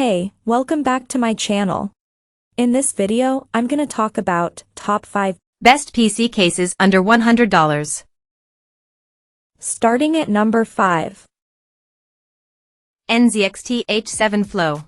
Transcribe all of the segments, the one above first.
Hey, welcome back to my channel. In this video, I'm gonna talk about top 5 best PC cases under $100. Starting at number 5. NZXT H7 Flow.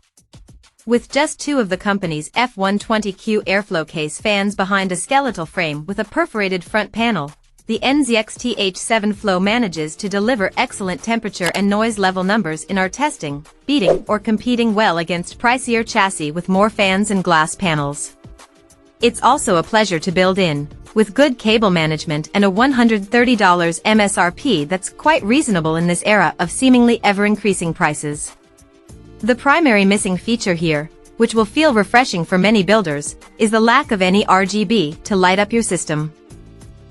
With just two of the company's F120Q airflow case fans behind a skeletal frame with a perforated front panel, the NZXT H7 Flow manages to deliver excellent temperature and noise level numbers in our testing, beating or competing well against pricier chassis with more fans and glass panels. It's also a pleasure to build in, with good cable management and a $130 MSRP that's quite reasonable in this era of seemingly ever-increasing prices. The primary missing feature here, which will feel refreshing for many builders, is the lack of any RGB to light up your system.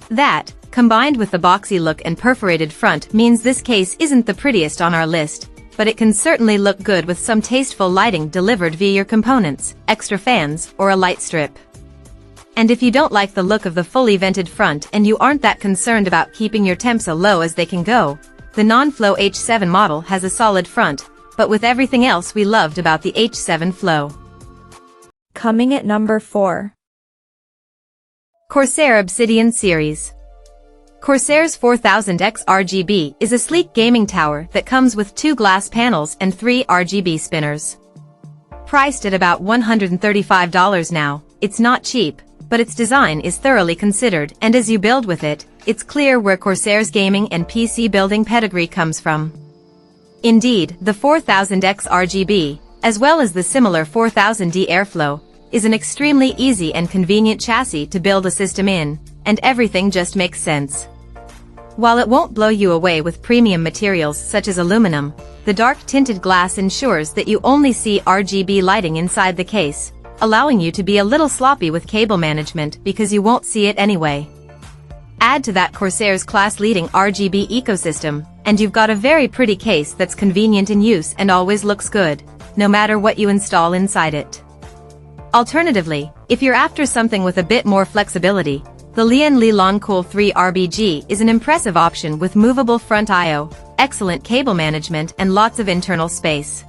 That, combined with the boxy look and perforated front, means this case isn't the prettiest on our list, but it can certainly look good with some tasteful lighting delivered via your components, extra fans, or a light strip. And if you don't like the look of the fully vented front and you aren't that concerned about keeping your temps as low as they can go, the non-flow H7 model has a solid front, but with everything else we loved about the H7 Flow. Coming at number 4. Corsair Obsidian Series. Corsair's 4000X RGB is a sleek gaming tower that comes with 2 glass panels and 3 RGB spinners. Priced at about $135 now, it's not cheap, but its design is thoroughly considered, and as you build with it, it's clear where Corsair's gaming and PC building pedigree comes from. Indeed, the 4000X RGB, as well as the similar 4000D Airflow, is an extremely easy and convenient chassis to build a system in, and everything just makes sense. While it won't blow you away with premium materials such as aluminum, the dark tinted glass ensures that you only see RGB lighting inside the case, allowing you to be a little sloppy with cable management because you won't see it anyway. Add to that Corsair's class-leading RGB ecosystem, and you've got a very pretty case that's convenient in use and always looks good, no matter what you install inside it. Alternatively, if you're after something with a bit more flexibility, the Lian Lancool 3 RBG is an impressive option with movable front I/O, excellent cable management and lots of internal space.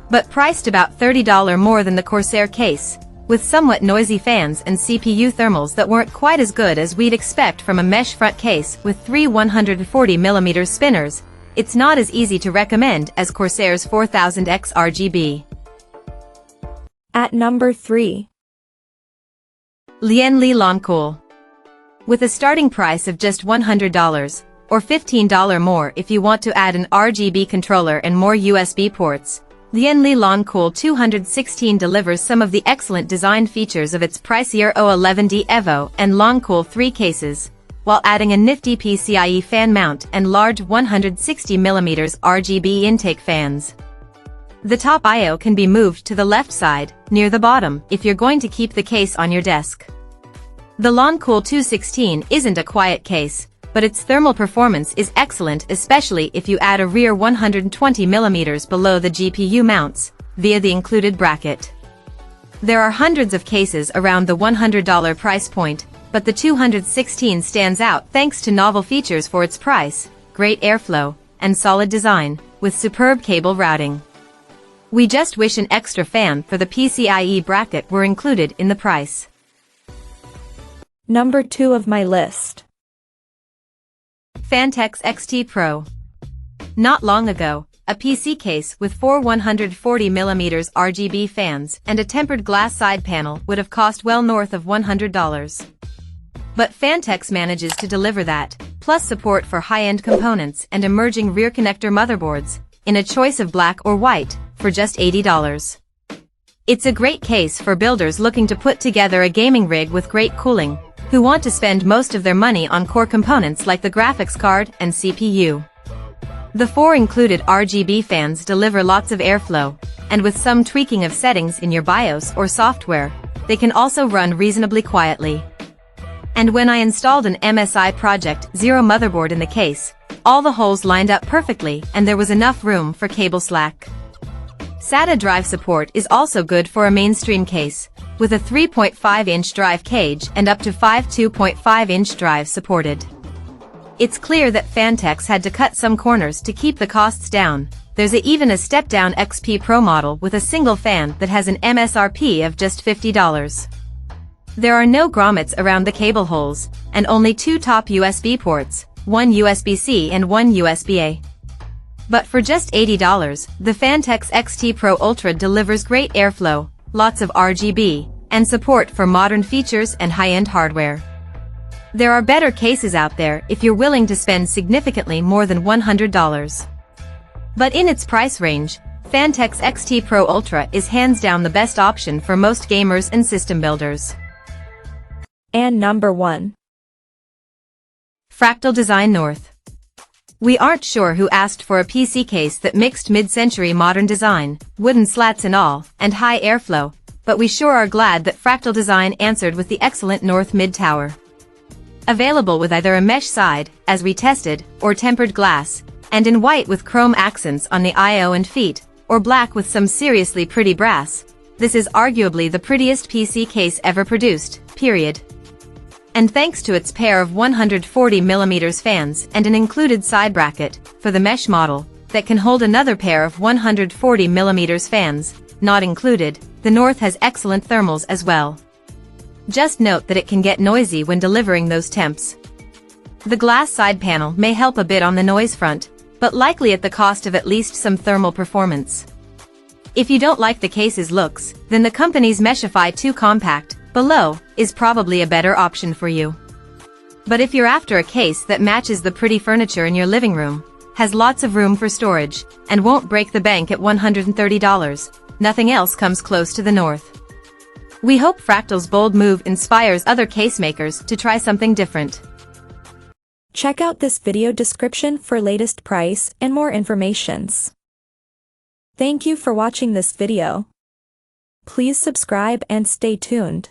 But priced about $30 more than the Corsair case, with somewhat noisy fans and CPU thermals that weren't quite as good as we'd expect from a mesh front case with 3 140mm spinners, it's not as easy to recommend as Corsair's 4000X RGB. At number 3. Lian Lancool. With a starting price of just $100, or $15 more if you want to add an RGB controller and more USB ports, Lian Lancool 216 delivers some of the excellent design features of its pricier O11D Evo and Lancool 3 cases, while adding a nifty PCIe fan mount and large 160mm RGB intake fans. The top I/O can be moved to the left side, near the bottom, if you're going to keep the case on your desk. The Lancool 216 isn't a quiet case, but its thermal performance is excellent, especially if you add a rear 120mm below the GPU mounts, via the included bracket. There are hundreds of cases around the $100 price point, but the 216 stands out thanks to novel features for its price, great airflow, and solid design, with superb cable routing. We just wish an extra fan for the PCIe bracket were included in the price. Number 2 of my list. Phanteks XT Pro. Not long ago, a PC case with 4 140mm RGB fans and a tempered glass side panel would have cost well north of $100. But Phanteks manages to deliver that, plus support for high-end components and emerging rear connector motherboards, in a choice of black or white, for just $80. It's a great case for builders looking to put together a gaming rig with great cooling, who want to spend most of their money on core components like the graphics card and CPU. The 4 included RGB fans deliver lots of airflow, and with some tweaking of settings in your BIOS or software, they can also run reasonably quietly. And when I installed an MSI Project Zero motherboard in the case, all the holes lined up perfectly and there was enough room for cable slack. SATA drive support is also good for a mainstream case, with a 3.5-inch drive cage and up to 5 2.5-inch drives supported. It's clear that Phanteks had to cut some corners to keep the costs down. There's even a step-down XP Pro model with a single fan that has an MSRP of just $50. There are no grommets around the cable holes, and only 2 top USB ports, one USB-C and one USB-A. But for just $80, the Phanteks XT Pro Ultra delivers great airflow, lots of RGB, and support for modern features and high-end hardware. There are better cases out there if you're willing to spend significantly more than $100. But in its price range, Phanteks XT Pro Ultra is hands down the best option for most gamers and system builders. And number 1. Fractal Design North. We aren't sure who asked for a PC case that mixed mid-century modern design, wooden slats and all, and high airflow, but we sure are glad that Fractal Design answered with the excellent North Mid Tower. Available with either a mesh side, as we tested, or tempered glass, and in white with chrome accents on the I/O and feet, or black with some seriously pretty brass, this is arguably the prettiest PC case ever produced, period. And thanks to its pair of 140mm fans and an included side bracket, for the mesh model, that can hold another pair of 140mm fans, not included, the North has excellent thermals as well. Just note that it can get noisy when delivering those temps. The glass side panel may help a bit on the noise front, but likely at the cost of at least some thermal performance. If you don't like the case's looks, then the company's Meshify 2 Compact, below, is probably a better option for you. But if you're after a case that matches the pretty furniture in your living room, has lots of room for storage, and won't break the bank at $130, nothing else comes close to the North. We hope Fractal's bold move inspires other case makers to try something different. Check out this video description for latest price and more informations. Thank you for watching this video. Please subscribe and stay tuned.